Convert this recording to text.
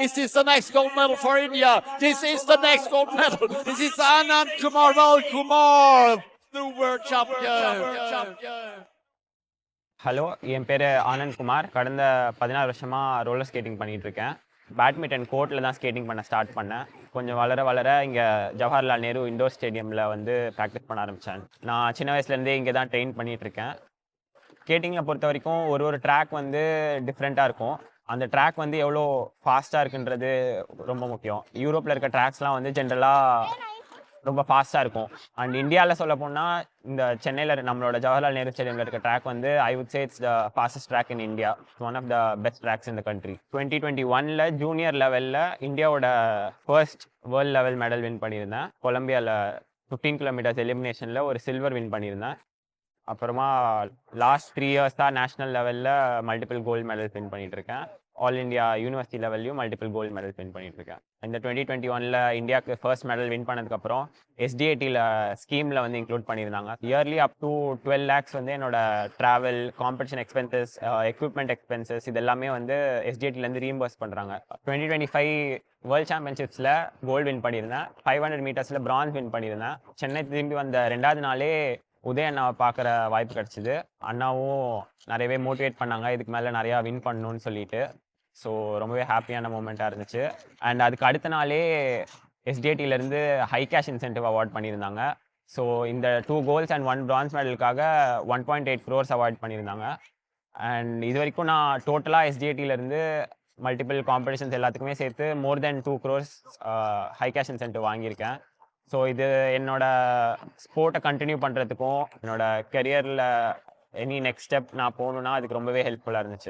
Is this the next gold medal for India? This is the next gold medal. This is Anand Kumar Val Kumar, the world champion. Hello, என் பேர் ஆனந்த் குமார். கடந்த 16 வருஷமாக roller skating பண்ணிகிட்ருக்கேன். Badminton கோர்ட்டில் தான் skating பண்ண start பண்ணேன். கொஞ்சம் வளர வளர இங்கே ஜவஹர்லால் நேரு இண்டோர் ஸ்டேடியமில் வந்து ப்ராக்டிஸ் பண்ண ஆரம்பித்தேன். நான் சின்ன வயசுலேருந்தே இங்கே தான் ட்ரெயின் பண்ணிகிட்ருக்கேன். ஸ்கேட்டிங்கில் பொறுத்த வரைக்கும் ஒரு ட்ராக் வந்து டிஃப்ரெண்ட்டாக இருக்கும். அந்த ட்ராக் வந்து எவ்வளோ ஃபாஸ்ட்டாக இருக்குன்றது ரொம்ப முக்கியம். யூரோப்பில் இருக்க ட்ராக்ஸ்லாம் வந்து ஜென்ரலாக ரொம்ப ஃபாஸ்ட்டாக இருக்கும். அண்ட் இந்தியாவில் சொல்ல போனால் இந்த சென்னையில் நம்மளோட ஜவஹர்லால் நேரு ஸ்டேடியமில் இருக்க ட்ராக் வந்து I would say it's the fastest track in India. One of the best tracks in the country. 2021 junior லெவலில் இந்தியாவோட first world level medal win பண்ணியிருந்தேன். கொலம்பியாவில் 15 கிலோமீட்டர்ஸ் எலிமினேஷனில் ஒரு சில்வர் வின் பண்ணியிருந்தேன். அப்புறமா லாஸ்ட் 3 இயர்ஸ் தான் நேஷ்னல் லெவலில் மல்டிபிள் கோல்டு மெடல்ஸ் வின் பண்ணிகிட்ருக்கேன். ஆல் இண்டியா யூனிவர்சிட்டி லெவல்லையும் மல்டிபிள் கோல்டு மெடல்ஸ் வின் பண்ணிகிட்ருக்கேன். இந்த 2021 இந்தியாவுக்கு ஃபர்ஸ்ட் மெடல் வின் பண்ணதுக்கப்புறம் எஸ்டிஏடியில் ஸ்கீமில் வந்து இன்க்ளூட் பண்ணியிருந்தாங்க. இயர்லி அப் டு 12 lakhs வந்து என்னோட travel, competition expenses, equipment expenses இது எல்லாமே வந்து எஸ்டிஏடிலேருந்து ரீஇம்பர்ஸ் பண்ணுறாங்க. 2025 வேர்ல்டு சாம்பியன்ஷிப்ஸில் கோல்டு வின் பண்ணியிருந்தேன். 500 மீட்டர்ஸில் பிரான்ஸ் வின் பண்ணியிருந்தேன். சென்னை திரும்பி வந்த 2வது நாளே உதய அண்ணாவை பார்க்குற வாய்ப்பு கிடச்சிது. அண்ணாவும் நிறையவே மோட்டிவேட் பண்ணாங்க, இதுக்கு மேலே நிறையா வின் பண்ணணும்னு சொல்லிட்டு. ஸோ ரொம்பவே ஹாப்பியான மூமெண்ட்டாக இருந்துச்சு. அண்ட் அதுக்கு அடுத்த நாளே எஸ்டிஏடியிலேருந்து ஹை கேஷ் இன்சென்டிவ் அவார்ட் பண்ணியிருந்தாங்க. ஸோ இந்த 2 கோல்ஸ் அண்ட் 1 பிரான்ஸ் மெடலுக்காக 1.8 crores அவார்ட் பண்ணியிருந்தாங்க. அண்ட் இது வரைக்கும் நான் டோட்டலாக எஸ்டிஏடியிலேருந்து மல்டிபிள் காம்படிஷன்ஸ் எல்லாத்துக்குமே சேர்த்து more than 2 crores high cash incentive வாங்கியிருக்கேன். ஸோ இது என்னோட ஸ்போர்ட்டை கண்டினியூ பண்ணுறதுக்கும் என்னோட கெரியரில் எனி நெக்ஸ்ட் ஸ்டெப் நான் போகணுன்னா அதுக்கு ரொம்பவே ஹெல்ப்ஃபுல்லாக இருந்துச்சு.